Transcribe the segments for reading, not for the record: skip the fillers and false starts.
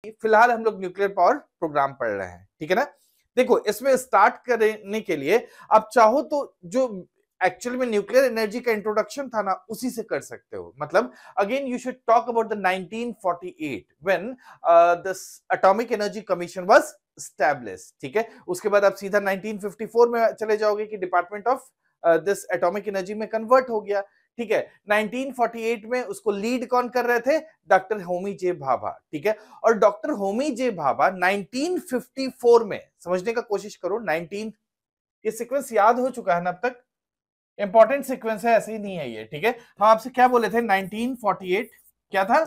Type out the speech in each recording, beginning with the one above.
फिलहाल हम लोग न्यूक्लियर पावर प्रोग्राम पढ़ रहे हैं, ठीक है ना। देखो, इसमें स्टार्ट करने के लिए आप चाहो तो जो एक्चुअल में न्यूक्लियर एनर्जी का इंट्रोडक्शन था ना, उसी से कर सकते हो। मतलब again you should talk about the 1948 when this atomic energy commission was established, ठीक है। उसके बाद आप सीधा 1954 में चले जाओगे कि department of this atomic energy में कन्वर्ट हो गया, ठीक है। 1948 में उसको लीड कौन कर रहे थे? डॉक्टर होमी जे भाभा, ठीक है। और डॉक्टर होमी जे भाभा 1954 में, समझने का कोशिश करो, 19, ये सीक्वेंस याद हो चुका है ना अब तक, इंपॉर्टेंट सीक्वेंस है, ऐसे ही नहीं है ये, ठीक है। हम आपसे क्या बोले थे? 1948 क्या था?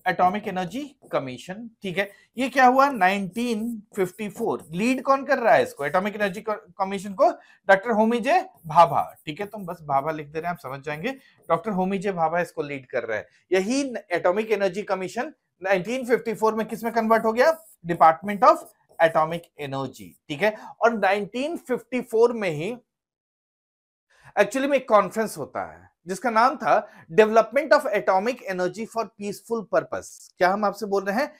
एटॉमिक एनर्जी कमीशन, ठीक है। ये क्या हुआ? 1954। लीड कौन कर रहा है इसको, एटॉमिक एनर्जी कमीशन को? डॉक्टर होमी जे भाभा, ठीक है। तुम बस भाभा लिख दे रहे हैं, आप समझ जाएंगे। डॉक्टर होमी जे भाभा इसको लीड कर रहे हैं। यही एटॉमिक एनर्जी कमीशन 1954 में किस में कन्वर्ट हो गया? डिपार्टमेंट ऑफ एटॉमिक एनर्जी, ठीक है। और 1954 में ही एक्चुअली में एक कॉन्फ्रेंस होता है जिसका नाम था development of atomic energy for peaceful purpose. क्या हम आपसे बोल रहे हैं?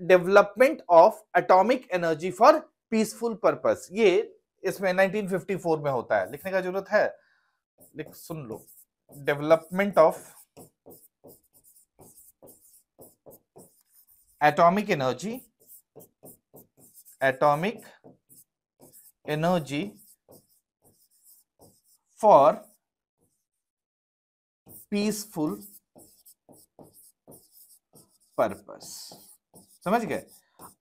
Development of atomic energy for peaceful purpose. ये इसमें 1954 में होता है, लिखने का जरूरत है, लिख सुन लो। Development of atomic energy for peaceful purpose. समझ गए?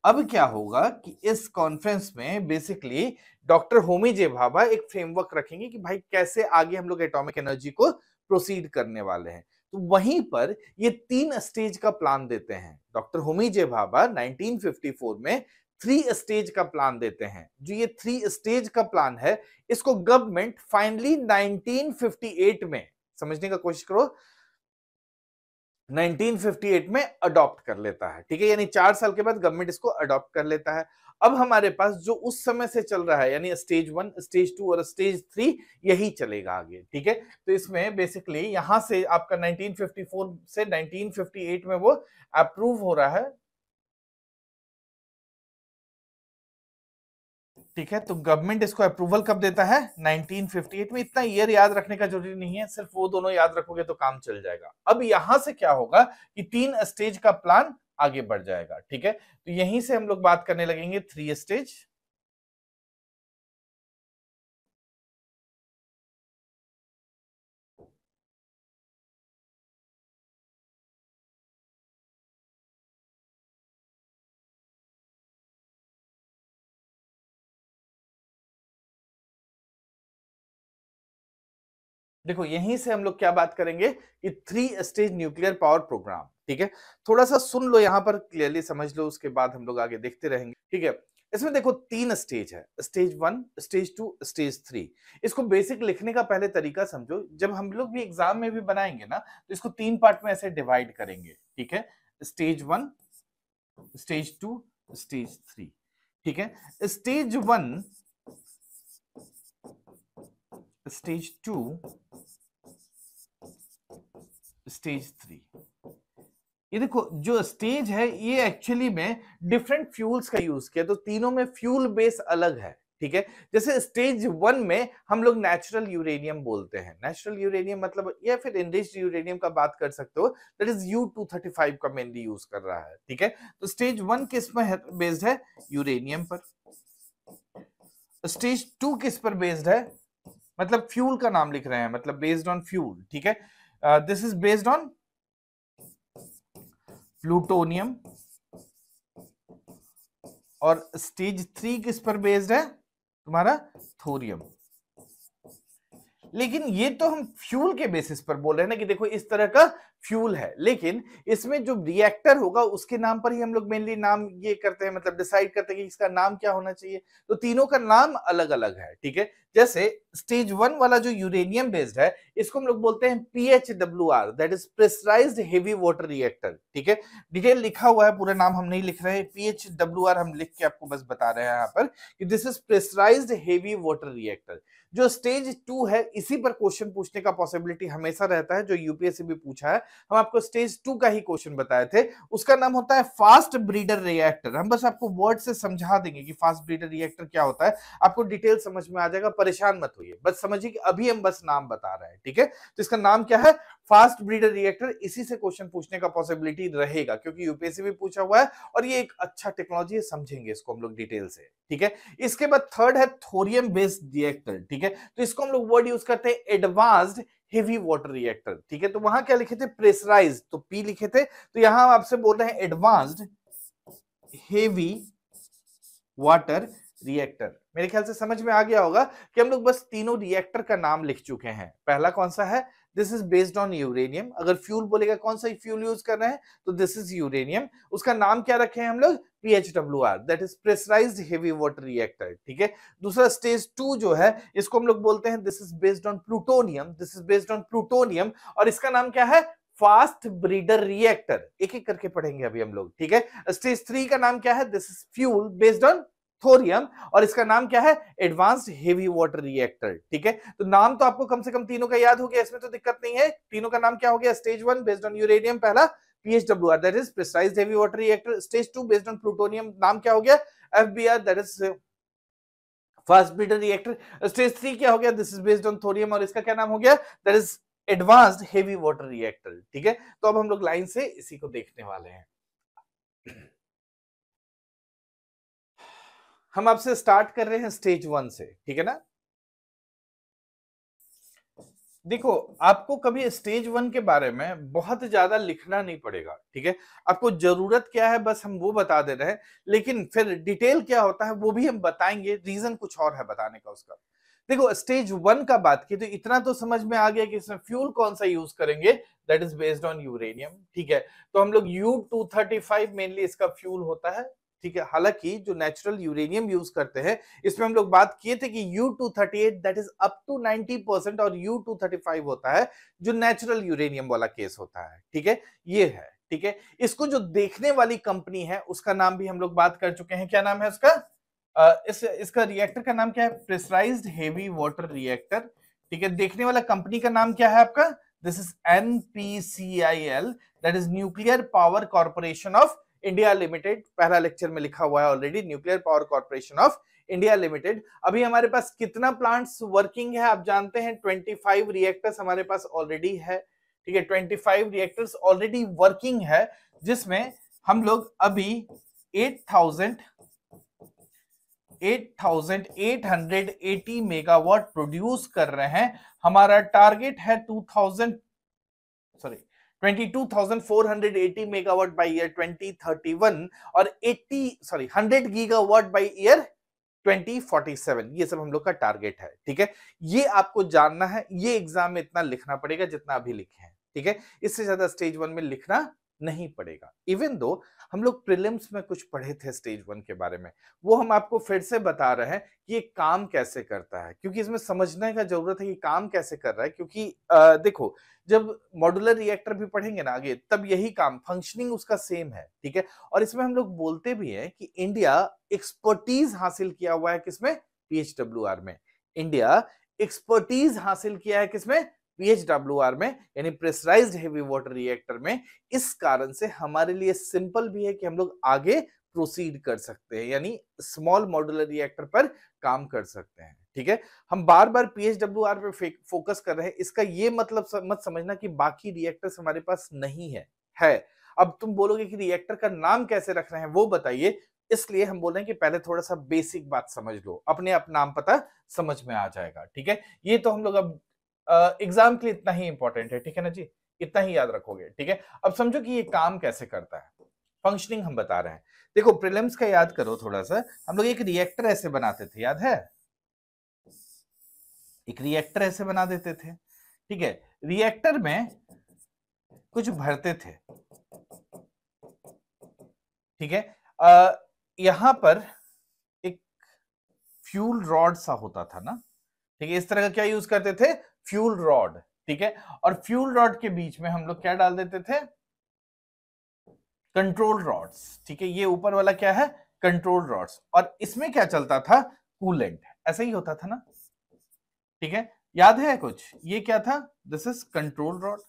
अब क्या होगा कि इस कॉन्फ्रेंस में basically doctor Homi J Bhabha एक फ्रेमवर्क रखेंगे कि भाई कैसे आगे हम लोग एटॉमिक एनर्जी को प्रोसीड करने वाले हैं। तो वहीं पर ये 3 स्टेज का प्लान देते हैं। डॉक्टर होमी जे भाभा 1954 में 3 स्टेज का प्लान देते हैं। जो ये 3 स्टेज का प्लान है, इसको गवर्नमेंट फाइनली 1958 में, समझने का कोशिश करो, 1958 में अडॉप्ट कर लेता है, ठीक है। यानी 4 साल के बाद गवर्नमेंट इसको अडॉप्ट कर लेता है। अब हमारे पास जो उस समय से चल रहा है, यानी स्टेज 1, स्टेज 2 और स्टेज 3, यही चलेगा आगे, ठीक है। तो इसमें बेसिकली यहां से आपका 1954 से 1958 में वो अप्रूव हो रहा है, ठीक है। तो गवर्नमेंट इसको अप्रूवल कब देता है? 1958 में। इतना ईयर याद रखने का जरूरी नहीं है, सिर्फ वो दोनों याद रखोगे तो काम चल जाएगा। अब यहां से क्या होगा कि 3 स्टेज का प्लान आगे बढ़ जाएगा, ठीक है। तो यहीं से हम लोग बात करने लगेंगे 3 स्टेज। देखो, यहीं से हम लोग क्या बात करेंगे कि 3 स्टेज न्यूक्लियर पावर प्रोग्राम, ठीक है। थोड़ा सा सुन लो, यहां पर क्लियरली समझ लो, उसके बाद हम लोग आगे देखते रहेंगे, ठीक है। इसमें देखो 3 स्टेज है, स्टेज 1, स्टेज 2, स्टेज 3। इसको बेसिक लिखने का पहले तरीका समझो। जब हम लोग भी एग्जाम में भी बनाएंगे ना, तो इसको 3 पार्ट में ऐसे डिवाइड करेंगे, ठीक है। स्टेज 1, स्टेज 2, स्टेज 3, ठीक है। Stage 1, stage 2, stage 3। ये देखो, जो स्टेज है ये एक्चुअली में डिफरेंट फ्यूल्स का यूज किया, तो तीनों में फ्यूल बेस अलग है, ठीक है। जैसे स्टेज 1 में हम लोग नेचुरल यूरेनियम बोलते हैं। नेचुरल यूरेनियम मतलब, या फिर एनरिच्ड यूरेनियम का बात कर सकते हो, दैट इज U-235 का मेनली यूज कर रहा है, ठीक है। तो स्टेज 1 किस पर बेस्ड है? यूरेनियम पर। स्टेज 2 किस पर बेस्ड है? मतलब फ्यूल का नाम लिख रहे हैं, मतलब बेस्ड ऑन फ्यूल, ठीक है। This is based on plutonium. और स्टेज 3 किस पर बेस्ड है? तुम्हारा थोरियम। लेकिन ये तो हम फ्यूल के बेसिस पर बोल रहे हैं ना, कि देखो इस तरह का फ्यूल है, लेकिन इसमें जो रिएक्टर होगा उसके नाम पर ही हम लोग मेनली नाम ये करते हैं, मतलब डिसाइड करते हैं कि इसका नाम क्या होना चाहिए। तो तीनों का नाम अलग अलग है, ठीक है। जैसे स्टेज 1 वाला जो यूरेनियम बेस्ड है, इसको हम लोग बोलते हैं PHWR, that is pressurised heavy water reactor, ठीक है। डिटेल लिखा हुआ है, पूरा नाम हम नहीं लिख रहे हैं, PHWR हम लिख के आपको बस बता रहे हैं यहाँ पर कि this is pressurised heavy water reactor. जो स्टेज 2 है, इसी पर क्वेश्चन पूछने का पॉसिबिलिटी हमेशा रहता है, जो यूपीएससी भी पूछा है। हम आपको स्टेज 2 का ही क्वेश्चन बताए थे, उसका नाम होता है फास्ट ब्रीडर रिएक्टर। हम बस आपको वर्ड से समझा देंगे कि फास्ट ब्रीडर रिएक्टर क्या होता है, आपको डिटेल समझ में आ जाएगा, परेशान मत होइए, बस समझिए कि अभी हम बस नाम बता रहे हैं, ठीक है। तो इसका नाम क्या है, फास्ट ब्रीडर रिएक्टर। इसी से क्वेश्चन पूछने का पॉसिबिलिटी रहेगा क्योंकि यूपीएससी भी पूछा हुआ है और ये एक अच्छा टेक्नोलॉजी है, समझेंगे इसको हम लोग डिटेल से, ठीक है। इसके बाद थर्ड है थोरियम बेस्ड रिएक्टर, ठीक है। तो इसको हम लोग वर्ड यूज करते हैं एडवांस्ड हेवी वाटर रिएक्टर, ठीक है। तो वहां क्या लिखे थे, प्रेशराइज, तो पी लिखे थे, तो यहां आपसे बोल रहे हैं एडवांस्ड हेवी वाटर रिएक्टर। मेरे ख्याल से समझ में आ गया होगा कि हम लोग बस तीनों रिएक्टर का नाम लिख चुके हैं। पहला कौन सा है, this is based on uranium. अगर फ्यूल बोलेगा कौन सा फ्यूल यूज कर रहे हैं, तो दिस इज यूरेनियम। उसका नाम क्या रखे हैं हम लोग, PHWR, that is pressurised heavy water reactor, ठीक है। दूसरा स्टेज 2 जो है, इसको हम लोग बोलते हैं this is based on plutonium, this is based on plutonium, और इसका नाम क्या है, फास्ट ब्रीडर रिएक्टर। एक एक करके पढ़ेंगे अभी हम लोग, ठीक है। स्टेज 3 का नाम क्या है, this is fuel based on thorium, और इसका नाम क्या है, एडवांस्ड हेवी वाटर रिएक्टर, ठीक है। तो नाम तो आपको कम से कम तीनों का याद हो गया, इसमें तो दिक्कत नहीं है। तीनों का नाम क्या हो गया, स्टेज 1 बेस्ड ऑन यूरेनियम, पहला PHWR that is pressurised heavy water reactor. Stage 2 based on plutonium, नाम क्या हो गया, FBR that is fast breeder reactor. Stage 3 क्या हो गया, this is based on thorium, और इसका क्या नाम हो गया, that is advanced heavy water reactor, ठीक है। तो अब हम लोग लाइन से इसी को देखने वाले हैं। हम आपसे स्टार्ट कर रहे हैं स्टेज 1 से, ठीक है ना। देखो, आपको कभी स्टेज 1 के बारे में बहुत ज्यादा लिखना नहीं पड़ेगा, ठीक है। आपको जरूरत क्या है बस हम वो बता दे रहे हैं, लेकिन फिर डिटेल क्या होता है वो भी हम बताएंगे, रीजन कुछ और है बताने का उसका। देखो, स्टेज 1 का बात की तो इतना तो समझ में आ गया कि इसमें फ्यूल कौन सा यूज करेंगे, that is based on uranium, ठीक है। तो हम लोग U-235 मेनली इसका फ्यूल होता है, ठीक है। हालांकि जो नेचुरल यूरेनियम यूज करते हैं, इसमें हम लोग बात किए थे कि U-238 that is up to 90% और U-235 होता है जो नेचुरल यूरेनियम वाला केस होता है, ठीक है। ये है, ठीक है। इसको जो देखने वाली कंपनी है उसका नाम भी हम लोग बात कर चुके हैं, क्या नाम है उसका, इसका रिएक्टर का नाम क्या है, प्रेशराइज्ड हेवी वाटर रिएक्टर, ठीक है। देखने वाला कंपनी का नाम क्या है आपका, this is NPCIL that is nuclear power corporation of India limited. पहला लेक्चर में लिखा हुआ है already, nuclear power corporation of India limited. अभी हमारे पास कितना प्लांट्स वर्किंग है आप जानते हैं, 25 रिएक्टर्स हमारे पास ऑलरेडी है, ठीक है। 25 रिएक्टर्स ऑलरेडी वर्किंग है, जिसमें हम लोग अभी 8,880 मेगावाट प्रोड्यूस कर रहे हैं। हमारा टारगेट है 22,480 मेगावाट बाय ईयर 2031 और 100 गीगावाट बाय ईयर 2047। ये सब हम लोग का टारगेट है, ठीक है। ये आपको जानना है, ये एग्जाम में इतना लिखना पड़ेगा जितना अभी लिखे हैं, ठीक है। इससे ज्यादा स्टेज 1 में लिखना नहीं पड़ेगा। इवन दो हम लोग प्रीलिम्स में कुछ पढ़े थे स्टेज 1 के बारे में, वो हम आपको फिर से बता रहे हैं कि ये काम कैसे करता है, क्योंकि इसमें समझने का जरूरत है कि काम कैसे कर रहा है। क्योंकि देखो, जब मॉड्यूलर रिएक्टर भी पढ़ेंगे ना आगे, तब यही काम, फंक्शनिंग उसका सेम है, ठीक है। और इसमें हम लोग बोलते भी हैं कि इंडिया एक्सपर्टीज हासिल किया हुआ है किसमें, PHWR में। इंडिया एक्सपर्टीज हासिल किया है किसमें, PHWR में, यानी प्रेशराइज्ड हेवी वाटर रिएक्टर में। इस कारण से हमारे लिए सिंपल भी है कि हम लोग आगे प्रोसीड कर सकते हैं, यानी स्मॉल मॉड्यूलर रिएक्टर पर काम कर सकते हैं, ठीक है। हम बार बार PHWR पे फोकस कर रहे हैं, इसका ये मतलब मत समझना कि बाकी रिएक्टर्स हमारे पास नहीं है। अब तुम बोलोगे कि रिएक्टर का नाम कैसे रख रहे हैं वो बताइए, इसलिए हम बोल रहे हैं कि पहले थोड़ा सा बेसिक बात समझ लो, अपने आप नाम पता समझ में आ जाएगा, ठीक है। ये तो हम लोग अब एग्जाम के लिए इतना ही इंपॉर्टेंट है, ठीक है ना जी, इतना ही याद रखोगे, ठीक है। अब समझो कि ये काम कैसे करता है, फंक्शनिंग हम बता रहे हैं। देखो, प्रीलिम्स का याद करो थोड़ा सा, हम लोग एक रिएक्टर ऐसे बनाते थे, याद है, एक रिएक्टर ऐसे बना देते थे, ठीक है। रिएक्टर में कुछ भरते थे, ठीक है। यहां पर एक फ्यूल रॉड सा होता था ना, ठीक है। इस तरह का क्या यूज करते थे, फ्यूल रॉड, ठीक है। और फ्यूल रॉड के बीच में हम लोग क्या डाल देते थे, कंट्रोल रॉड्स, ठीक है। ये ऊपर वाला क्या है, कंट्रोल रॉड्स, और इसमें क्या चलता था, कूलेंट, ऐसा ही होता था ना, ठीक है। याद है कुछ, ये क्या था, this is control rod,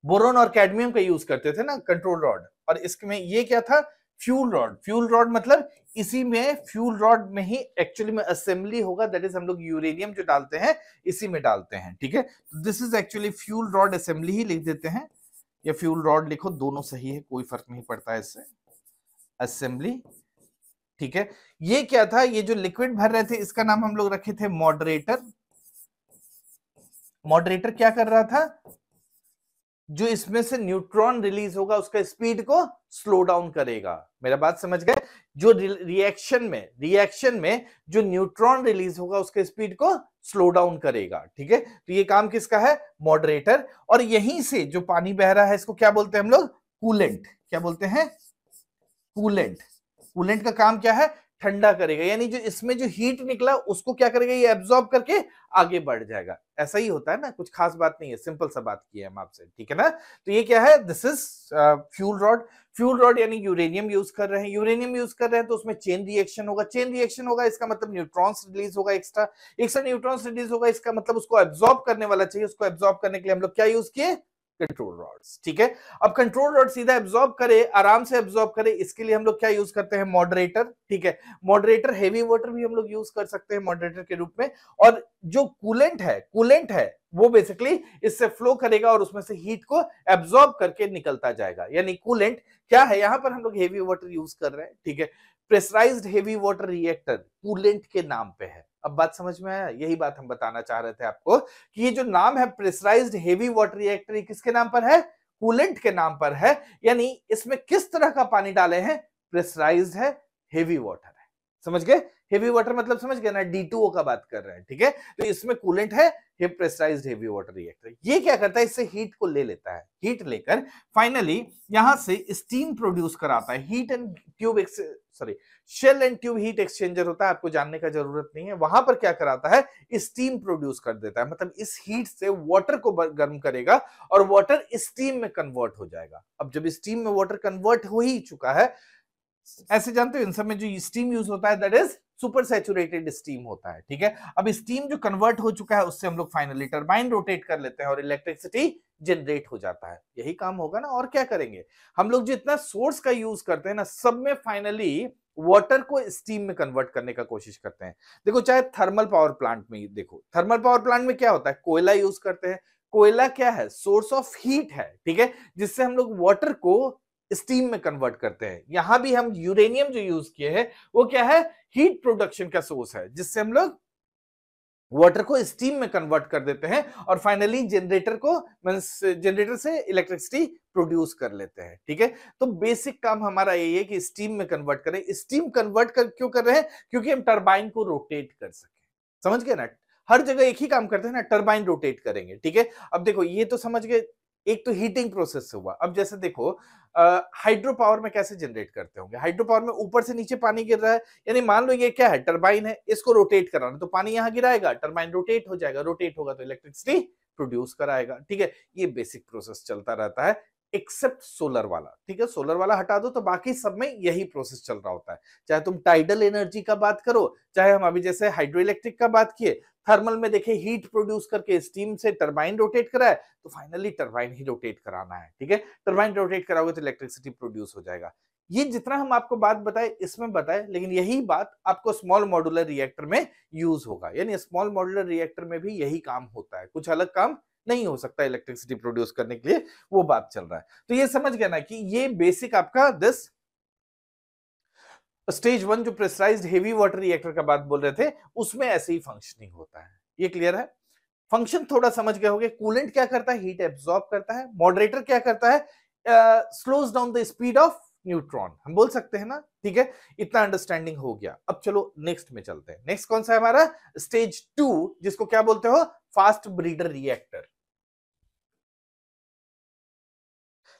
boron और कैडमियम का यूज करते थे ना कंट्रोल रॉड, और इसमें ये क्या था, फ्यूल रॉड। फ्यूल रॉड मतलब इसी में, फ्यूल रॉड में ही एक्चुअली में असेंबली होगा, दैट इज हम लोग यूरेनियम जो डालते हैं इसी में डालते हैं, ठीक है। This is actually fuel rod assembly ही लिख देते हैं, या फ्यूल रॉड लिखो, दोनों सही है, कोई फर्क नहीं पड़ता है इससे, असेंबली, ठीक है। ये क्या था, ये जो लिक्विड भर रहे थे इसका नाम हम लोग रखे थे मॉडरेटर। मॉडरेटर क्या कर रहा था, जो इसमें से न्यूट्रॉन रिलीज होगा उसका स्पीड को स्लो डाउन करेगा। मेरा बात समझ गए, जो रिएक्शन में जो न्यूट्रॉन रिलीज होगा उसके स्पीड को स्लो डाउन करेगा, ठीक है। तो ये काम किसका है, मॉडरेटर। और यहीं से जो पानी बह रहा है इसको क्या बोलते हैं हम लोग, कूलेंट। क्या बोलते हैं, कूलेंट। कूलेंट का काम क्या है, ठंडा करेगा, यानी जो इसमें जो हीट निकला उसको क्या करेगा, ये एब्जॉर्ब करके आगे बढ़ जाएगा। ऐसा ही होता है ना, कुछ खास बात नहीं है, सिंपल सा बात की है हम आपसे, ठीक है ना। तो ये क्या है, this is fuel rod. Fuel rod यानी यूरेनियम यूज कर रहे हैं, यूरेनियम यूज कर रहे हैं तो उसमें चेन रिएक्शन होगा। चेन रिएक्शन होगा इसका मतलब न्यूट्रॉन्स रिलीज होगा, एक्स्ट्रा एक्स्ट्रा न्यूट्रॉन्स रिलीज होगा, इसका मतलब उसको एब्जॉर्ब करने वाला चाहिए। उसको एब्जॉर्ब करने के लिए हम लोग क्या यूज किए, कंट्रोल रॉड्स, ठीक है। अब कंट्रोल रॉड सीधा एब्जॉर्ब करे, आराम से एब्जॉर्ब करे, इसके लिए हम लोग क्या यूज करते हैं, मॉडरेटर, ठीक है। मॉडरेटर, हेवी वाटर भी हम लोग यूज कर सकते हैं मॉडरेटर के रूप में। और जो कूलेंट है वो बेसिकली इससे फ्लो करेगा और उसमें से हीट को एब्जॉर्ब करके निकलता जाएगा, यानी कूलेंट क्या है, यहां पर हम लोग हेवी वाटर यूज कर रहे हैं, ठीक है। Pressurised heavy water reactor coolant के नाम पे है। अब बात समझ में आया, यही बात हम बताना चाह रहे थे आपको कि ये जो नाम है प्रेशराइज्ड हेवी वाटर रिएक्टर, किसके नाम पर है, कूलेंट के नाम पर है। यानी इसमें किस तरह का पानी डाले हैं, प्रेशराइज्ड है, हेवी वाटर है, समझ गए। हेवी वाटर मतलब समझ गए ना, D2O का बात कर रहे हैं, ठीक है। तो इसमें कूलेंट है, ये प्रेशराइज्ड हेवी वाटर रिएक्टर। ये क्या करता है, इससे हीट को ले लेता है, हीट लेकर फाइनली यहां से स्टीम प्रोड्यूस कराता है। Heat and tube sorry shell and tube heat exchanger होता है, आपको जानने का जरूरत नहीं है। वहां पर क्या कराता है, स्टीम प्रोड्यूस कर देता है, मतलब इस हीट से वाटर को गर्म करेगा और वाटर स्टीम में कन्वर्ट हो जाएगा। अब जब स्टीम में वाटर कन्वर्ट हो ही चुका है, ऐसे जानते हो इन सब में जो स्टीम यूज होता है that is super saturated steam होता है, ठीक है। अब स्टीम जो कन्वर्ट हो चुका है उससे हम लोग फाइनली टरबाइन रोटेट कर लेते हैं और इलेक्ट्रिसिटी जनरेट हो जाता है। यही काम होगा ना, और क्या करेंगे हम लोग, जितना सोर्स का यूज करते हैं ना सब में फाइनली वाटर को स्टीम में कन्वर्ट करने का कोशिश करते हैं। देखो चाहे थर्मल पावर प्लांट में ही देखो, थर्मल पावर प्लांट में क्या होता है, कोयला यूज करते हैं। कोयला क्या है, सोर्स ऑफ हीट है, ठीक है, जिससे हम लोग वाटर को स्टीम में कन्वर्ट करते हैं। यहां भी हम यूरेनियम जो यूज किए हैं वो क्या है, हीट प्रोडक्शन का सोर्स है, जिससे हम लोग वाटर को स्टीम में कन्वर्ट कर देते हैं और फाइनली जनरेटर को मींस जनरेटर से इलेक्ट्रिसिटी प्रोड्यूस कर लेते हैं, ठीक है। तो बेसिक काम हमारा यही है कि स्टीम में कन्वर्ट करें। स्टीम कन्वर्ट कर क्यों कर रहे हैं, क्योंकि हम टरबाइन को रोटेट कर सके, समझ गए ना। हर जगह एक ही काम करते हैं ना, टरबाइन रोटेट करेंगे, ठीक है। अब देखो ये तो समझ गए, एक तो हीटिंग प्रोसेस से हुआ। अब जैसे देखो हाइड्रो पावर में कैसे जनरेट करते होंगे, हाइड्रो पावर में ऊपर से नीचे पानी गिर रहा है, यानी मान लो ये क्या है, टरबाइन है, इसको रोटेट कराना, तो पानी यहां गिराएगा, टरबाइन रोटेट हो जाएगा, रोटेट होगा तो इलेक्ट्रिसिटी प्रोड्यूस कराएगा, ठीक है। ये बेसिक प्रोसेस चलता रहता है एक्सेप्ट सोलर वाला, ठीक है। सोलर वाला हटा दो तो बाकी सब में यही प्रोसेस चल रहा होता है। चाहे तुम टाइडल एनर्जी का बात करो, चाहे हम अभी जैसे हाइड्रो इलेक्ट्रिक का बात किए, थर्मल में देखे हीट प्रोड्यूस करके स्टीम से टरबाइन रोटेट कराए, तो फाइनली टरबाइन ही रोटेट कराना है, ठीक है। टरबाइन रोटेट कराओगे तो इलेक्ट्रिसिटी प्रोड्यूस हो जाएगा। ये जितना हम आपको बात बताए इसमें बताए, लेकिन यही बात आपको स्मॉल मॉड्यूलर रिएक्टर में यूज होगा, यानी स्मॉल मॉड्यूलर रिएक्टर में भी यही काम होता है, कुछ अलग काम नहीं हो सकता इलेक्ट्रिसिटी प्रोड्यूस करने के लिए, वो बात चल रहा है। तो ये समझ गया ना कि ये बेसिक आपका दिस स्टेज 1 जो प्रेशराइज्ड हेवी वाटर रिएक्टर का बात बोल रहे थे उसमें ऐसे ही फंक्शनिंग होता है। ये क्लियर है, फंक्शन थोड़ा समझ गए होंगे। कूलेंट क्या करता है, हीट एब्सॉर्ब करता है। मॉडरेटर क्या करता है, slows down the speed of neutron, हम बोल सकते हैं ना, ठीक है। इतना अंडरस्टैंडिंग हो गया। अब चलो नेक्स्ट में चलते हैं। नेक्स्ट कौन सा है हमारा, स्टेज 2, जिसको क्या बोलते हो, फास्ट ब्रीडर रिएक्टर।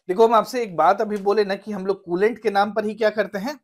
देखो हम आपसे एक बात अभी बोले ना कि हम लोग कूलेंट के नाम पर ही क्या करते हैं,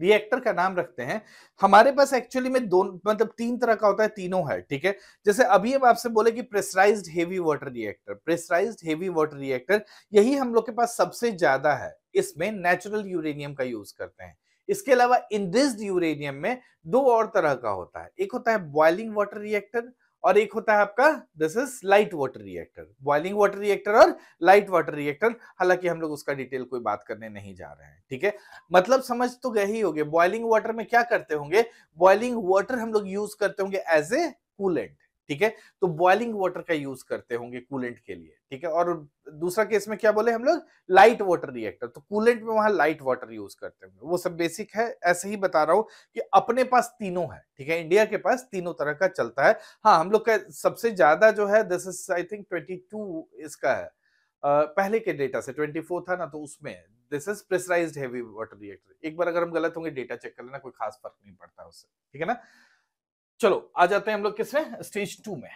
रिएक्टर का नाम रखते हैं। हमारे पास एक्चुअली में दो मतलब तीन तरह का होता है, तीनों है, ठीक है। जैसे अभी हम आपसे बोले कि pressurised heavy water reactor, pressurised heavy water reactor यही हम लोग के पास सबसे ज्यादा है। इसमें नेचुरल यूरेनियम का यूज करते हैं। इसके अलावा इनरिच्ड यूरेनियम में दो और तरह का होता है, एक होता है बॉइलिंग वाटर रिएक्टर और एक होता है आपका this is light water reactor, boiling water reactor और लाइट वाटर रिएक्टर। हालांकि हम लोग उसका डिटेल कोई बात करने नहीं जा रहे हैं, ठीक है। मतलब समझ तो गए ही होंगे, बॉइलिंग वाटर में क्या करते होंगे, बॉइलिंग वाटर हम लोग यूज करते होंगे एज ए कूलेंट, ठीक है। तो बॉइलिंग वाटर का यूज करते होंगे कूलेंट के लिए, ठीक है। और दूसरा केस में क्या बोले हम लोग, लाइट वाटर रिएक्टर, तो कूलेंट में वहां लाइट वाटर यूज करते होंगे। वो सब बेसिक है, ऐसे ही बता रहा हूं कि अपने पास तीनों है, ठीक है। इंडिया के पास तीनों तरह का चलता है। हाँ, हम लोग का सबसे ज्यादा जो है दिस इज आई थिंक 22 इसका है, पहले के डेटा से 24 था ना, तो उसमें this is pressurised heavy water reactor. एक बार अगर हम गलत होंगे डेटा चेक कर लेना, कोई खास फर्क नहीं पड़ता उससे, ठीक है ना। चलो आ जाते हैं हम लोग किसमें, स्टेज 2 में।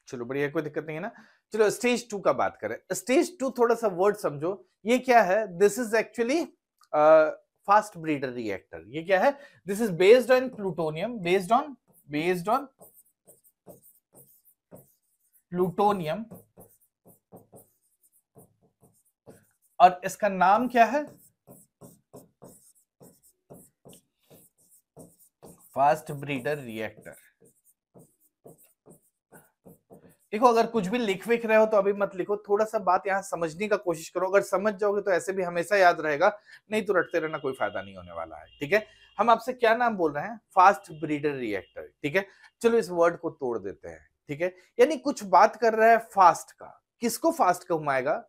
चलो बढ़िया, कोई दिक्कत नहीं है ना। चलो स्टेज 2 का बात करें। स्टेज 2 थोड़ा सा वर्ड समझो, ये क्या है, this is actually fast breeder reactor. ये क्या है, this is based on plutonium, based on plutonium, और इसका नाम क्या है, फास्ट ब्रीडर रिएक्टर। देखो अगर कुछ भी लिख विख रहे हो तो अभी मत लिखो, थोड़ा सा बात यहाँ समझने का कोशिश करो। अगर समझ जाओगे तो ऐसे भी हमेशा याद रहेगा, नहीं तो रटते रहना, कोई फायदा नहीं होने वाला है, ठीक है। हम आपसे क्या नाम बोल रहे हैं, फास्ट ब्रीडर रिएक्टर, ठीक है। चलो इस वर्ड को तोड़ देते हैं, ठीक है। यानी कुछ बात कर रहा है फास्ट का, किसको फास्ट घुमाएगा,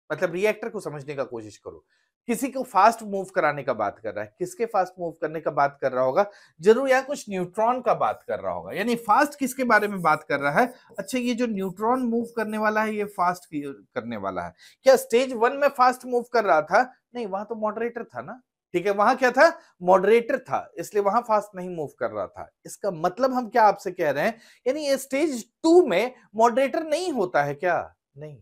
मतलब रिएक्टर को समझने का कोशिश करो। किसी को फास्ट मूव कराने का बात कर रहा है, किसके फास्ट मूव करने का बात कर रहा होगा, जरूर या कुछ न्यूट्रॉन का बात कर रहा होगा। यानी फास्ट किसके बारे में बात कर रहा है, अच्छा ये जो न्यूट्रॉन मूव करने वाला है ये फास्ट करने वाला है। क्या स्टेज 1 में फास्ट मूव कर रहा था, नहीं, वहां तो मॉडरेटर था ना, ठीक है। वहां क्या था, मॉडरेटर था, इसलिए वहां फास्ट नहीं मूव कर रहा था। इसका मतलब हम क्या आपसे कह रहे हैं, यानी ये स्टेज 2 में मॉडरेटर नहीं होता है क्या, नहीं।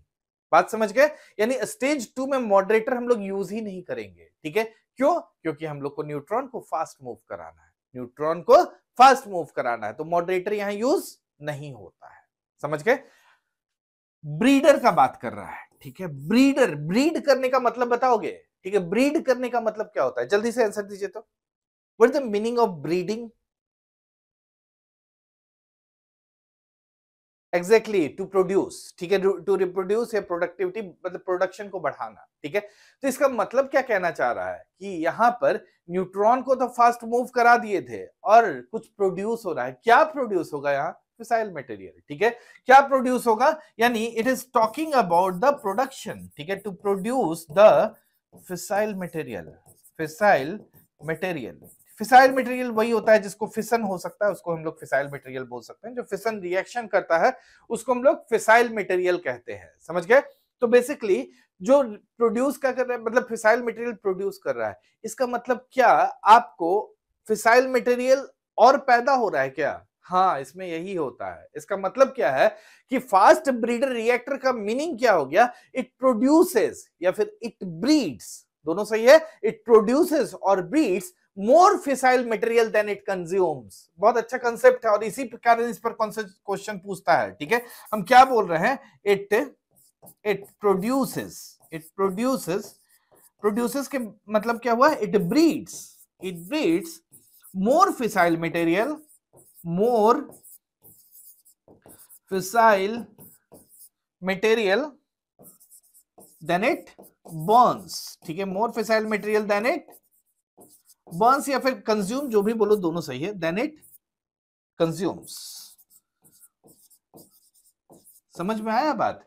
बात समझ गए, यानी स्टेज 2 में मॉडरेटर हम लोग यूज ही नहीं करेंगे, ठीक है। क्यों, क्योंकि हम लोग को न्यूट्रॉन को फास्ट मूव कराना है, न्यूट्रॉन को फास्ट मूव कराना है, तो मॉडरेटर यहां यूज नहीं होता है, समझ गए। ब्रीडर का बात कर रहा है, ठीक है। ब्रीडर, ब्रीड करने का मतलब बताओगे, ठीक है। ब्रीड करने का मतलब क्या होता है, जल्दी से आंसर दीजिए तो, what is the meaning of breeding. Exactly, to produce, ठीक है, टू रिप्रोड्यूस या प्रोडक्टिविटी, मतलब प्रोडक्शन को बढ़ाना, ठीक है। तो इसका मतलब क्या कहना चाह रहा है कि यहां पर न्यूट्रॉन को तो फास्ट मूव करा दिए थे और कुछ प्रोड्यूस हो रहा है। क्या प्रोड्यूस होगा यहाँ, फिसाइल मटेरियल, ठीक है। क्या प्रोड्यूस होगा, यानी it is talking about the production, ठीक है, to produce the fissile material, fissile material. Fissile material वही होता है जिसको फिसन हो सकता है, उसको हम लोग फिसाइल मटेरियल बोल सकते हैं। जो फिसन रिएक्शन करता है उसको हम लोग फिसाइल मटेरियल कहते हैं, समझ गए। तो बेसिकली जो प्रोड्यूस क्या कर रहा है, मतलब फिसाइल मटेरियल प्रोड्यूस कर रहा है, इसका मतलब क्या, आपको फिसाइल मटेरियल और पैदा हो रहा है क्या, हाँ, इसमें यही होता है। इसका मतलब क्या है कि फास्ट ब्रीडर रिएक्टर का मीनिंग क्या हो गया, इट प्रोड्यूसेस या फिर इट ब्रीड्स, दोनों सही है, इट प्रोड्यूसेस और breeds more fissile material than it consumes. बहुत अच्छा कंसेप्ट है और इसी प्रकार इस पर कौन सा क्वेश्चन पूछता है, ठीक है। हम क्या बोल रहे हैं, इट प्रोड्यूसेस के मतलब क्या हुआ, it breeds more fissile material, more fissile material than it burns, ठीक है। More fissile material than it burns या फिर कंज्यूम, जो भी बोलो दोनों सही है, देन इट कंज्यूम्स। समझ में आया बात,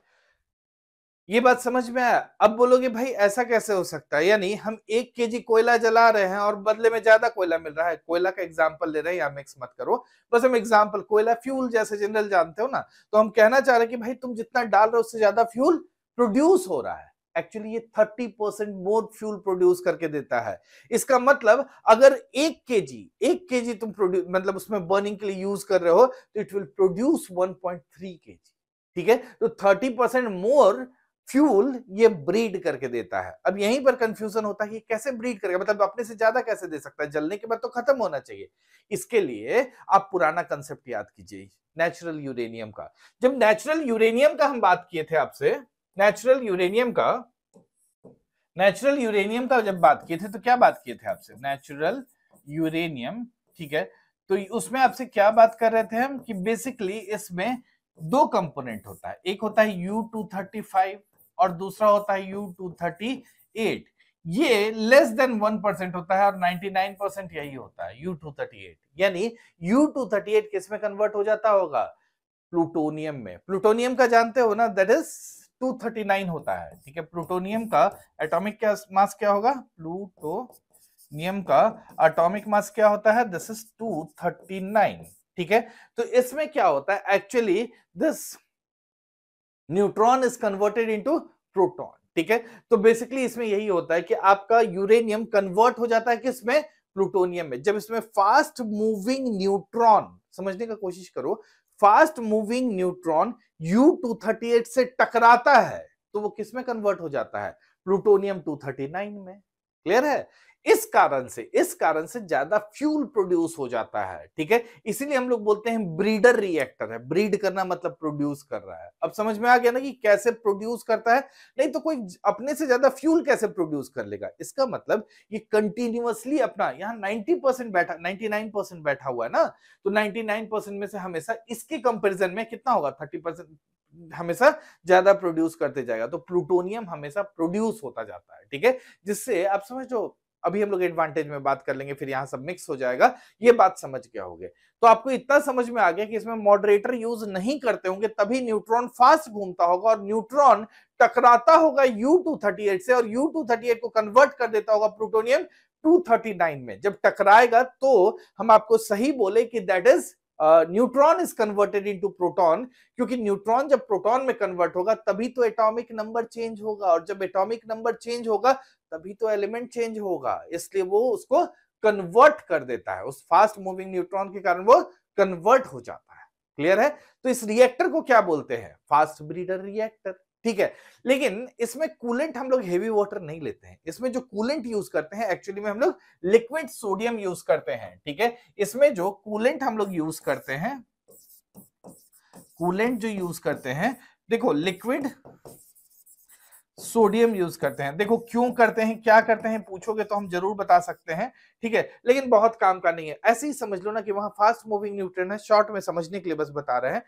ये बात समझ में आया। अब बोलोगे भाई ऐसा कैसे हो सकता है, यानी हम 1 केजी कोयला जला रहे हैं और बदले में ज्यादा कोयला मिल रहा है। कोयला का एग्जांपल ले रहे हैं, या मिक्स मत करो, बस हम एग्जांपल, कोयला फ्यूल जैसे जनरल जानते हो ना, तो हम कहना चाह रहे हैं कि भाई तुम जितना डाल रहे हो उससे ज्यादा फ्यूल प्रोड्यूस हो रहा है। एक्चुअली ये 30% मोर फ्यूल प्रोड्यूस करके देता है। इसका मतलब अगर 1 केजी तुम प्रोड्यूस, मतलब उसमें बर्निंग के लिए यूज कर रहे हो, तो इट विल प्रोड्यूस 1.3 केजी, ठीक है। तो 30% मोर फ्यूल ये ब्रीड करके देता है। अब यहीं पर कंफ्यूजन होता है कि कैसे ब्रीड करेगा, मतलब अपने से ज्यादा कैसे दे सकता है, जलने के बाद तो खत्म होना चाहिए। इसके लिए आप पुराना कंसेप्ट याद कीजिए, नेचुरल यूरेनियम का। जब नेचुरल यूरेनियम का हम बात किए थे आपसे, नेचुरल यूरेनियम का नेचुरल यूरेनियम का जब बात किए थे तो क्या बात किए थे आपसे, नेचुरल यूरेनियम, ठीक है। तो उसमें आपसे क्या बात कर रहे थे हम कि बेसिकली इसमें दो कंपोनेंट होता है, एक होता है U235 और दूसरा होता है U238। ये लेस देन 1% होता है और 99% यही होता है U238। यानी U238 किस में कन्वर्ट हो जाता होगा, प्लूटोनियम में। प्लूटोनियम का जानते हो ना, दैट इज 239 होता है, ठीक है। प्लूटोनियम का एटॉमिक क्या मास क्या होगा, प्लूटोनियम का एटॉमिक मास क्या होता है, दिस इज 239, ठीक है। तो इसमें क्या होता है actually, this neutron is converted into proton, ठीक है। तो बेसिकली इसमें यही होता है कि आपका यूरेनियम कन्वर्ट हो जाता है किसमें, प्लूटोनियम में। जब इसमें फास्ट मूविंग न्यूट्रॉन, समझने का कोशिश करो, फास्ट मूविंग न्यूट्रॉन U238 से टकराता है तो वो किसमें कन्वर्ट हो जाता है, प्लूटोनियम 239 में। क्लियर है। इस कारण से ज्यादा फ्यूल प्रोड्यूस हो जाता है, ठीक है। इसीलिए हम लोग बोलते हैं ब्रीडर रिएक्टर है। ब्रीड करना मतलब प्रोड्यूस कर रहा है। अब समझ में आ गया ना कि कैसे प्रोड्यूस करता है। नहीं तो कोई अपने से ज्यादा फ्यूल कैसे प्रोड्यूस कर लेगा। इसका मतलब ये कंटिन्यूअसली अपना यहाँ 90% बैठा, 99% बैठा हुआ है ना, तो 99% में से हमेशा इसके कंपेरिजन में कितना होगा, 30% हमेशा ज्यादा प्रोड्यूस करते जाएगा। तो प्लूटोनियम हमेशा प्रोड्यूस होता जाता है, ठीक है। जिससे आप समझो, अभी हम लोग एडवांटेज में बात कर लेंगे, फिर यहां सब मिक्स हो जाएगा। ये बात समझ गया होगे। तो आपको इतना समझ में आ गया कि इसमें मॉडरेटर यूज नहीं करते होंगे, तभी न्यूट्रॉन फास्ट घूमता होगा और न्यूट्रॉन टकराता होगा U238 से और U238 को कन्वर्ट कर देता होगा प्लूटोनियम 239 में। जब टकराएगा तो हम आपको सही बोले कि that is neutron is converted into proton, क्योंकि न्यूट्रॉन जब प्रोटॉन में कन्वर्ट होगा तभी तो एटॉमिक नंबर चेंज होगा, और जब एटॉमिक नंबर चेंज होगा तभी तो एलिमेंट चेंज होगा। इसलिए वो उसको कन्वर्ट कर देता है, उस फास्ट मूविंग न्यूट्रॉन के कारण वो कन्वर्ट हो जाता है। क्लियर है। तो इस रिएक्टर को क्या बोलते हैं, फास्ट ब्रीडर रिएक्टर, ठीक है। लेकिन इसमें कूलेंट हम लोग हेवी वाटर नहीं लेते हैं। इसमें जो कूलेंट यूज करते हैं एक्चुअली में हम लोग लिक्विड सोडियम यूज करते हैं, ठीक है। इसमें जो कूलेंट हम लोग यूज करते हैं, कूलेंट जो यूज करते हैं, देखो लिक्विड सोडियम यूज करते हैं। देखो क्यों करते हैं, क्या करते हैं, पूछोगे तो हम जरूर बता सकते हैं, ठीक है। लेकिन बहुत काम का नहीं है। ऐसे ही समझ लो ना कि वहां फास्ट मूविंग न्यूट्रॉन है, शॉर्ट में समझने के लिए बस बता रहे हैं,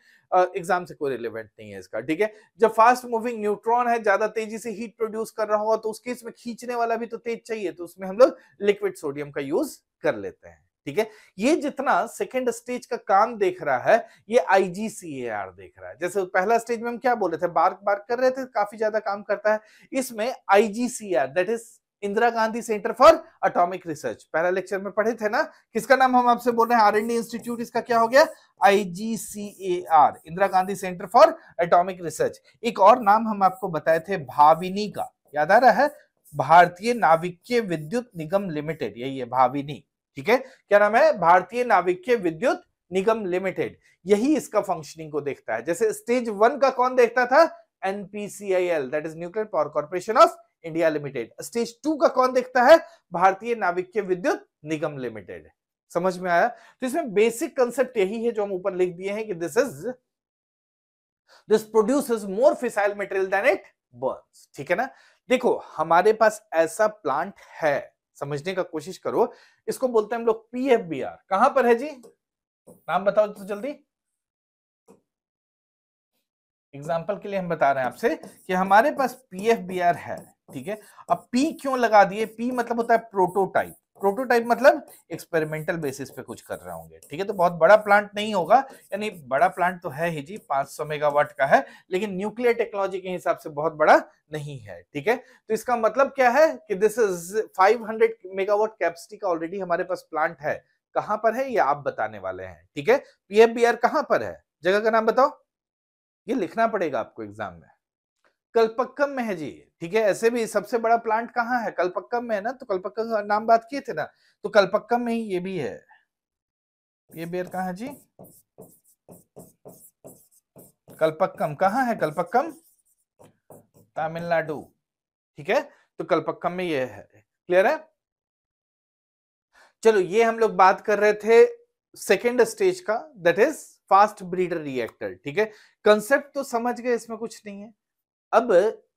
एग्जाम से कोई रिलेवेंट नहीं है इसका, ठीक है। जब फास्ट मूविंग न्यूट्रॉन है, ज्यादा तेजी से हीट प्रोड्यूस कर रहा होगा, तो उसके इसमें खींचने वाला भी तो तेज चाहिए, तो उसमें हम लोग लिक्विड सोडियम का यूज कर लेते हैं, ठीक है। ये जितना सेकेंड स्टेज का काम देख रहा है, ये IGCAR देख रहा है। जैसे पहला स्टेज में हम क्या बोले थे, बार्क बार्क कर रहे थे, काफी ज्यादा काम करता है। इसमें IGCAR, that is Indira Gandhi centre for atomic research, पहला लेक्चर में पढ़े थे ना, किसका नाम हम आपसे बोल रहे हैं, R&D इंस्टीट्यूट, इसका क्या हो गया, IGCAR, Indira Gandhi centre for atomic research. एक और नाम हम आपको बताए थे भाविनी का, याद आ रहा है, भारतीय नाविकीय विद्युत निगम लिमिटेड, यही है भाविनी, ठीक है। क्या नाम है, भारतीय नाविकीय विद्युत निगम लिमिटेड। यही इसका फंक्शनिंग को देखता है। जैसे स्टेज 1 का कौन देखता था, NPCIL, that is nuclear power corporation of India limited. Stage 2 का कौन देखता है, भारतीय नाविकीय विद्युत निगम लिमिटेड। समझ में आया। तो इसमें बेसिक कंसेप्ट यही है जो हम ऊपर लिख दिए हैं कि this produces more fissile material than it burns, ठीक है ना। देखो हमारे पास ऐसा प्लांट है, समझने का कोशिश करो, इसको बोलते हैं हम लोग PFBR। कहां पर है जी, नाम बताओ तो जल्दी। एग्जाम्पल के लिए हम बता रहे हैं आपसे कि हमारे पास PFBR है, ठीक है। अब P क्यों लगा दिए, P मतलब होता है प्रोटोटाइप। प्रोटोटाइप मतलब एक्सपेरिमेंटल बेसिस पे कुछ कर रहे होंगे, ठीक है। तो बहुत बड़ा प्लांट नहीं होगा, यानी बड़ा प्लांट तो है ही जी, 500 मेगावाट का है, लेकिन न्यूक्लियर टेक्नोलॉजी के हिसाब से बहुत बड़ा नहीं है, ठीक है। तो इसका मतलब क्या है कि दिस इज 500 मेगावाट कैपेसिटी का ऑलरेडी हमारे पास प्लांट है। कहां पर है ये आप बताने वाले हैं, ठीक है। PFBR कहां पर है, जगह का नाम बताओ, ये लिखना पड़ेगा आपको एग्जाम में। कलपक्कम में है जी, ठीक है। ऐसे भी सबसे बड़ा प्लांट कहाँ है, कलपक्कम में है ना, तो कलपक्कम का नाम बात किए थे ना, तो कलपक्कम में ही ये भी है। ये बेर कहाँ है जी, कलपक्कम कहाँ है, कलपक्कम तमिलनाडु, ठीक है। तो कलपक्कम में ये है। क्लियर है। चलो ये हम लोग बात कर रहे थे सेकेंड स्टेज का, that is fast breeder reactor, ठीक है। कंसेप्ट तो समझ गए, इसमें कुछ नहीं है। अब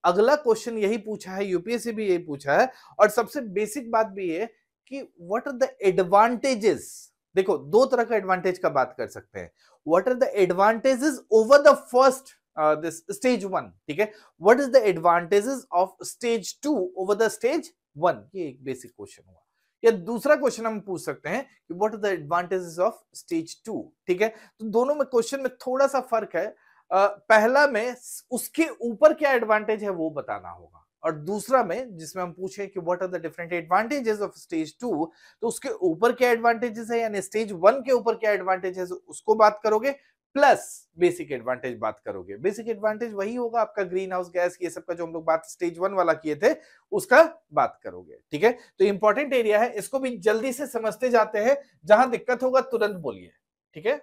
अगला क्वेश्चन यही पूछा है, यूपीएससी भी यही पूछा है, और सबसे बेसिक बात भी है कि व्हाट आर द एडवांटेजेस। देखो दो तरह का एडवांटेज का बात कर सकते हैं। What are the advantages over the first this stage 1, ठीक है। What is the advantages of stage 2 over the stage 1, ये एक बेसिक क्वेश्चन हुआ। या दूसरा क्वेश्चन हम पूछ सकते हैं कि what are the advantages of stage 2, ठीक है। तो दोनों में क्वेश्चन में थोड़ा सा फर्क है। पहला में उसके ऊपर क्या एडवांटेज है वो बताना होगा, और दूसरा में जिसमें हम पूछे कि what are the different advantages of stage 2, तो उसके ऊपर क्या एडवांटेजेस है, यानी स्टेज 1 के ऊपर क्या एडवांटेज है उसको बात करोगे, प्लस बेसिक एडवांटेज बात करोगे। बेसिक एडवांटेज वही होगा आपका ग्रीन हाउस गैस, ये सब का जो हम लोग बात स्टेज 1 वाला किए थे उसका बात करोगे, ठीक है। तो इंपॉर्टेंट एरिया है, इसको भी जल्दी से समझते जाते हैं, जहां दिक्कत होगा तुरंत बोलिए, ठीक है।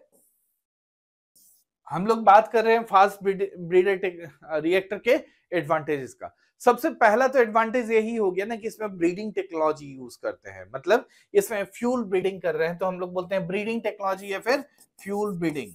हम लोग बात कर रहे हैं फास्ट ब्रीडर रिएक्टर के एडवांटेजेस का। सबसे पहला तो एडवांटेज यही हो गया ना कि इसमें ब्रीडिंग टेक्नोलॉजी यूज करते हैं, मतलब इसमें फ्यूल ब्रीडिंग कर रहे हैं, तो हम लोग बोलते हैं ब्रीडिंग टेक्नोलॉजी या फिर फ्यूल ब्रीडिंग।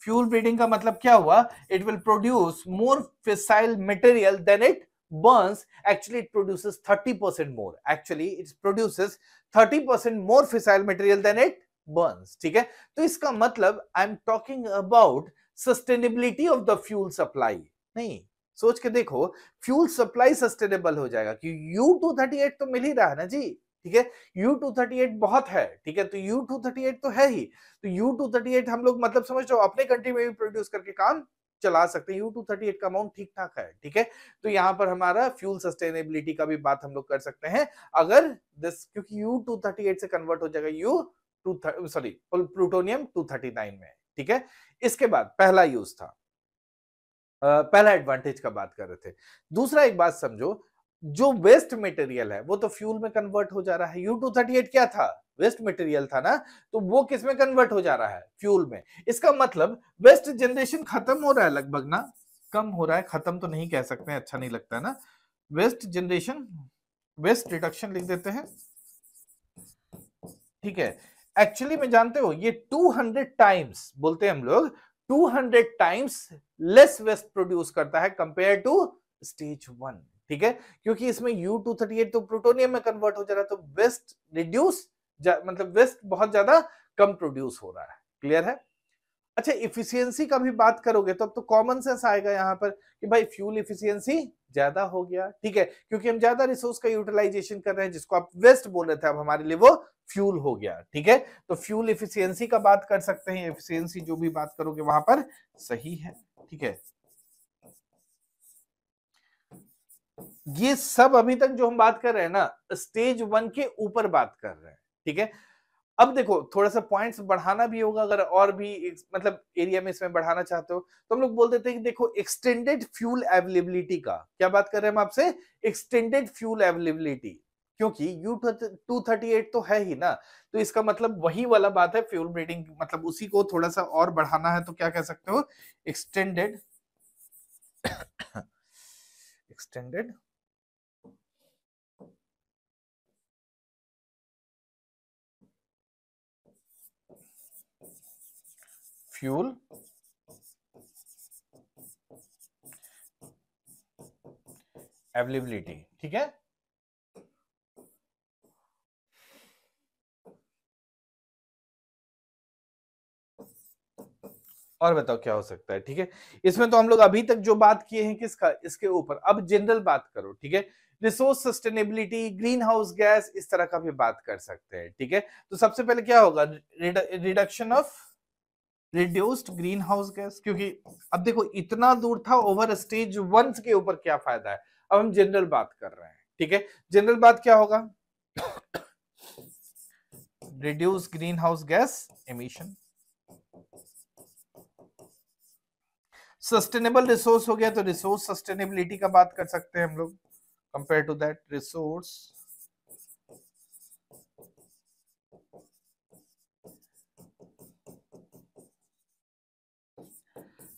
फ्यूल ब्रीडिंग का मतलब क्या हुआ, it will produce more fissile material than it burns. Actually it produces 30% more, actually it produces 30% more fissile material than it burns, ठीक है। तो इसका मतलब I am talking about sustainability of the fuel supply. नहीं, सोच के देखो, fuel supply sustainable हो जाएगा कि U-238 तो मिल ही रहा है ना जी, ठीक है। U-238 बहुत है, ठीक है, तो U-238 तो है ही, तो U-238 हम लोग मतलब समझ लो अपने कंट्री में भी प्रोड्यूस करके काम चला सकते हैं। U-238 का अमाउंट ठीक ठाक है, ठीक है। तो यहाँ पर हमारा फ्यूल सस्टेनेबिलिटी का भी बात हम लोग कर सकते हैं, अगर दिस, क्योंकि U-238 से कन्वर्ट हो जाएगा प्लूटोनियम 239 में, ठीक है। इसके बाद पहला यूज था, पहला एडवांटेज का बात कर रहे थे। दूसरा एक बात समझो, जो वेस्ट मटेरियल है वो तो फ्यूल में कन्वर्ट हो जा रहा है। U-238 क्या था, वेस्ट मटेरियल था ना, तो वो किस में कन्वर्ट हो जा रहा है, फ्यूल में। इसका मतलब वेस्ट जनरेशन खत्म हो रहा है लगभग ना, कम हो रहा है, खत्म तो नहीं कह सकते हैं, अच्छा नहीं लगता है ना। वेस्ट जनरेशन, वेस्ट रिडक्शन लिख देते हैं, ठीक है। एक्चुअली में जानते हो ये 200 टाइम्स बोलते हैं हम लोग, 200 टाइम्स लेस वेस्ट प्रोड्यूस करता है कंपेयर टू स्टेज 1, ठीक है। क्योंकि इसमें U-238 तो प्लूटोनियम में कन्वर्ट हो जा रहा है, तो वेस्ट रिड्यूस, मतलब वेस्ट बहुत ज्यादा कम प्रोड्यूस हो रहा है। क्लियर है। अच्छा, इफिशियंसी का भी बात करोगे तो अब तो कॉमन सेंस आएगा यहाँ पर कि भाई फ्यूल इफिशियंसी ज्यादा हो गया, ठीक है, क्योंकि हम ज्यादा रिसोर्स का यूटिलाइजेशन कर रहे हैं, जिसको आप वेस्ट बोल रहे थे, अब हमारे लिए वो फ्यूल हो गया, ठीक है। तो फ्यूल इफिशियंसी का बात कर सकते हैं, इफिशियंसी जो भी बात करोगे वहां पर सही है, ठीक है। ये सब अभी तक जो हम बात कर रहे हैं ना, स्टेज 1 के ऊपर बात कर रहे हैं, ठीक है। अब देखो थोड़ा सा पॉइंट्स बढ़ाना भी होगा, अगर और भी मतलब एरिया में इसमें बढ़ाना चाहते हो तो हम लोग बोल देते हैं कि देखो एक्सटेंडेड फ्यूल अवेलेबिलिटी का क्या बात कर रहे हैं हम आपसे, एक्सटेंडेड फ्यूल अवेलेबिलिटी, क्योंकि U-238 तो है ही ना, तो इसका मतलब वही वाला बात है, फ्यूल ब्रीडिंग मतलब उसी को थोड़ा सा और बढ़ाना है, तो क्या कह सकते हो, एक्सटेंडेड एक्सटेंडेड फ्यूल अवेलेबिलिटी, ठीक है। और बताओ क्या हो सकता है, ठीक है। इसमें तो हम लोग अभी तक जो बात किए हैं किसका, इसके ऊपर। अब जनरल बात करो, ठीक है, resource sustainability, green house gas, इस तरह का भी बात कर सकते हैं, ठीक है। तो सबसे पहले क्या होगा, reduction of reduced green house gas, क्योंकि अब देखो इतना दूर था, ओवर स्टेज 1 के ऊपर क्या फायदा है। अब हम जनरल बात कर रहे हैं, ठीक है। जनरल बात क्या होगा, reduce green house gas emission. Sustainable resource हो गया तो रिसोर्स सस्टेनेबिलिटी का बात कर सकते हैं हम लोग, compare to that resource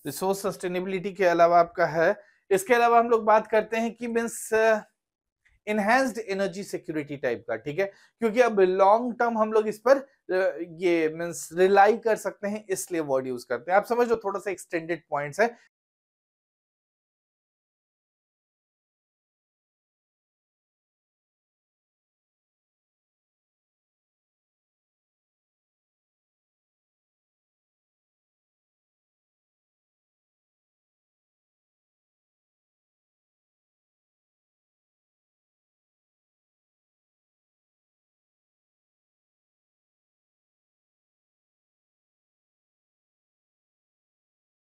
resource sustainability के अलावा आपका है, इसके अलावा हम लोग बात करते हैं कि means enhanced energy security type का, ठीक है, क्योंकि अब लॉन्ग टर्म हम लोग इस पर ये मीन्स रिलाई कर सकते हैं, इसलिए वर्ड यूज करते हैं। आप समझ लो थोड़ा सा एक्सटेंडेड पॉइंट्स है,